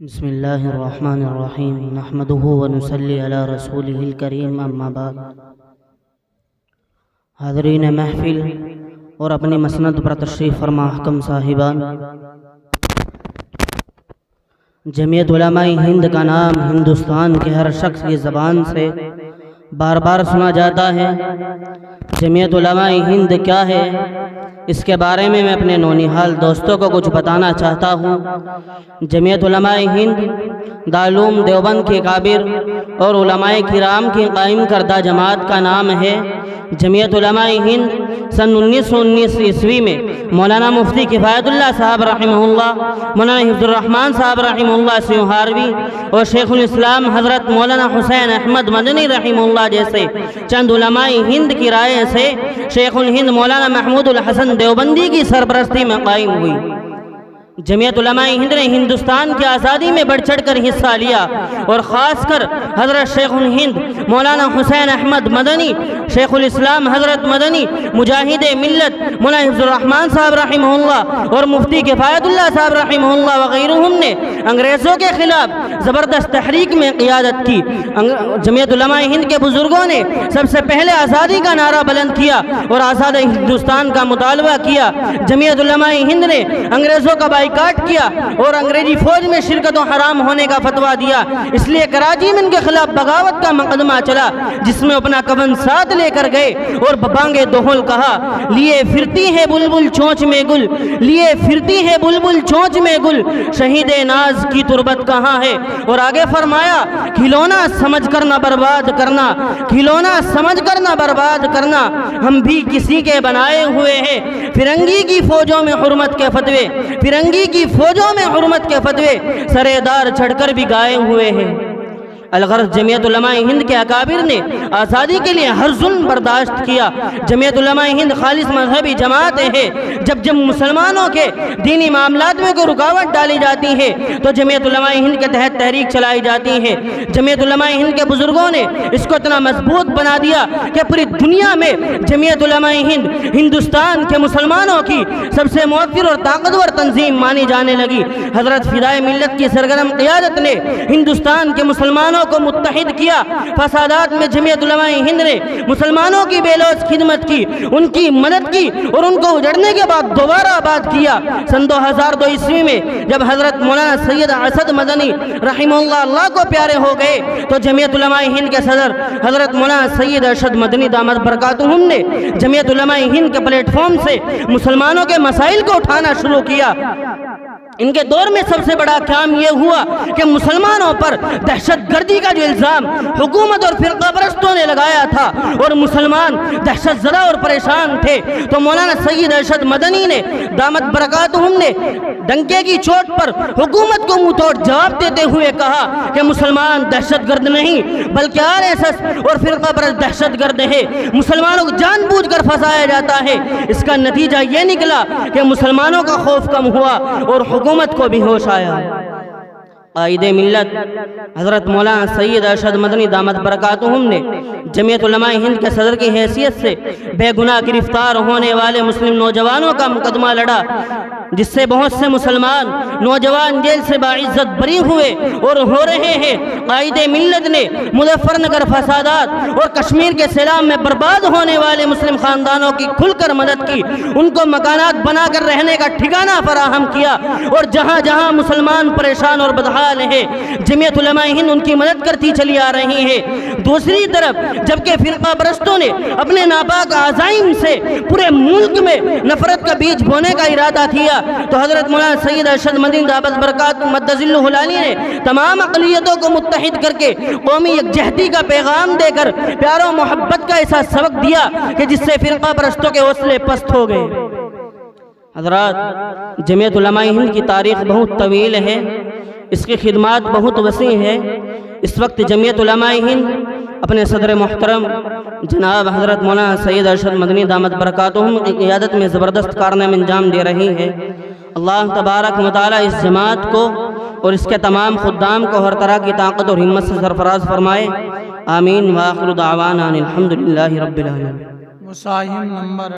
بسم اللہ الرحمن الرحیم نحمدہ ونصلی علی رسولہ الکریم اما بعد۔ حاضرین محفل اور اپنی مسند پر تشریف فرما حکم صاحبان، جمعیت علماء ہند کا نام ہندوستان کے ہر شخص کی زبان سے بار بار سنا جاتا ہے۔ جمعیت علماء ہند کیا ہے، اس کے بارے میں اپنے نونہال دوستوں کو کچھ بتانا چاہتا ہوں۔ جمعیت علماء ہند دارالعلوم دیوبند کی کابر اور علماء کرام کی قائم کردہ جماعت کا نام ہے۔ جمعیت علماء ہند سن 1919 عیسوی میں مولانا مفتی کفایت اللہ صاحب رحمہ اللہ، مولانا حفظ الرحمان صاحب رحمہ اللہ سیوہاروی اور شیخ الاسلام حضرت مولانا حسین احمد مدنی رحمہ اللہ جیسے چند علماء ہند کی رائے سے شیخ الہند مولانا محمود الحسن دیوبندی کی سرپرستی میں قائم ہوئی۔ جمعیت علماء ہند نے ہندوستان کی آزادی میں بڑھ چڑھ کر حصہ لیا اور خاص کر حضرت شیخ الہند مولانا حسین احمد مدنی، شیخ الاسلام حضرت مدنی، مجاہد ملت مولانا حفظ الرحمان صاحب رحمہ اللہ اور مفتی کفایت اللہ صاحب رحمہ اللہ وغیرہم نے انگریزوں کے خلاف زبردست تحریک میں قیادت کی۔ جمعیت علماء ہند کے بزرگوں نے سب سے پہلے آزادی کا نعرہ بلند کیا اور آزاد ہندوستان کا مطالبہ کیا۔ جمعیت علماء ہند نے انگریزوں کا بائیکاٹ کیا اور انگریزی فوج میں شرکت و حرام ہونے کا فتویٰ دیا۔ اس لیے کراچی میں ان کے خلاف بغاوت کا مقدمہ چلا، جس میں اپنا کفن ساتھ لے کر گئے اور ببانگے دوہل کہا، لیے پھرتی ہے بلبل چونچ میں گل، لیے پھرتی ہے بلبل چونچ میں گل، شہید ناز کی تربت کہاں ہے۔ اور آگے فرمایا، کھلونا سمجھ کر نہ برباد کرنا، کھلونا سمجھ کر نہ برباد کرنا، ہم بھی کسی کے بنائے ہوئے ہیں۔ فرنگی کی فوجوں میں حرمت کے فتوے، فرنگی کی فوجوں میں حرمت کے فتوے سرے دار چڑھ کر بھی گائے ہوئے ہیں۔ الغرض جمعیت علماء ہند کے اکابر نے آزادی کے لیے ہر ظلم برداشت کیا۔ جمعیت علماء ہند خالص مذہبی جماعت ہے۔ جب مسلمانوں کے دینی معاملات میں کوئی رکاوٹ ڈالی جاتی ہے تو جمعیت علماء ہند کے تحت تحریک چلائی جاتی ہے۔ جمعیت علماء ہند کے بزرگوں نے اس کو اتنا مضبوط بنا دیا کہ پوری دنیا میں جمعیت علماء ہند ہندوستان کے مسلمانوں کی سب سے مؤثر اور طاقتور تنظیم مانی جانے لگی۔ حضرت فدائے ملت کی سرگرم قیادت نے ہندوستان کے مسلمانوں کو متحد کیا۔ فسادات میں جمعیت علماء ہند نے مسلمانوں کی بے لوث خدمت کی، ان کی مدد کی اور ان کو اجڑنے کے بعد دوبارہ آباد کیا۔ سن 2002 عیسوی میں جب حضرت مولانا سید اسد مدنی رحمہ اللہ کو پیارے ہو گئے تو جمعیت علماء ہند کے صدر حضرت مولانا سید ارشد مدنی دامت برکاتہم نے جمعیت علماء ہند کے پلیٹ فارم سے مسلمانوں کے مسائل کو اٹھانا شروع کیا۔ ان کے دور میں سب سے بڑا کام یہ ہوا کہ مسلمانوں پر دہشت گردی کا جو الزام حکومت اور فرقہ پرستوں نے لگایا تھا اور مسلمان دہشت زدہ اور پریشان تھے، تو مولانا سید ارشد مدنی نے دامت برکاتہم نے ڈنکے کی چوٹ پر حکومت کو منہ توڑ جواب دیتے ہوئے کہا کہ مسلمان دہشت گرد نہیں بلکہ RSS اور فرقہ پرست دہشت گرد ہے، مسلمانوں کو جان بوجھ کر پھنسایا جاتا ہے۔ اس کا نتیجہ یہ نکلا کہ مسلمانوں کا خوف کم ہوا اور حکومت کو بھی ہوش آیا۔ قائد ملت حضرت مولانا سید ارشد مدنی دامت برکاتہم نے جمعیت علماء ہند کے صدر کی حیثیت سے بے گناہ گرفتار ہونے والے مسلم نوجوانوں کا مقدمہ لڑا، جس سے بہت سے مسلمان نوجوان جیل سے باعزت بری ہوئے اور ہو رہے ہیں۔ قائد ملت نے مظفر نگر فسادات اور کشمیر کے سیلاب میں برباد ہونے والے مسلم خاندانوں کی کھل کر مدد کی، ان کو مکانات بنا کر رہنے کا ٹھکانہ فراہم کیا، اور جہاں جہاں مسلمان پریشان اور بدحال ہے جمعیت علماء ہند ان کی مدد کرتی چلی آ رہی ہے۔ دوسری طرف جبکہ فرقہ پرستوں نے اپنے ناپاک عزائم سے پورے ملک میں نفرت کا بیج بونے کا ارادہ کیا، تو حضرت مولانا سید ارشد مدنی دامت برکاتہم مدظلہ العالی نے تمام اقلیتوں کو متحد کر کے قومی یکجہتی کا پیغام دے کر پیار و محبت کا ایسا سبق دیا کہ جس سے فرقہ پرستوں کے حوصلے پست ہو گئے۔ حضرات، جمعیت علماء ہند کی تاریخ بہت طویل ہے، اس کی خدمات بہت وسیع ہے۔ اس وقت جمعیت علماء ہند اپنے صدر محترم جناب حضرت مولانا سید ارشد مدنی دامت برکاتہم کی قیادت میں زبردست کارنامے انجام دے رہی ہے۔ اللہ تبارک و تعالی اس جماعت کو اور اس کے تمام خدام کو ہر طرح کی طاقت اور ہمت سے سرفراز فرمائے، آمین۔ وآخر دعوانا الحمدللہ رب العالمین۔ مساہم نمبر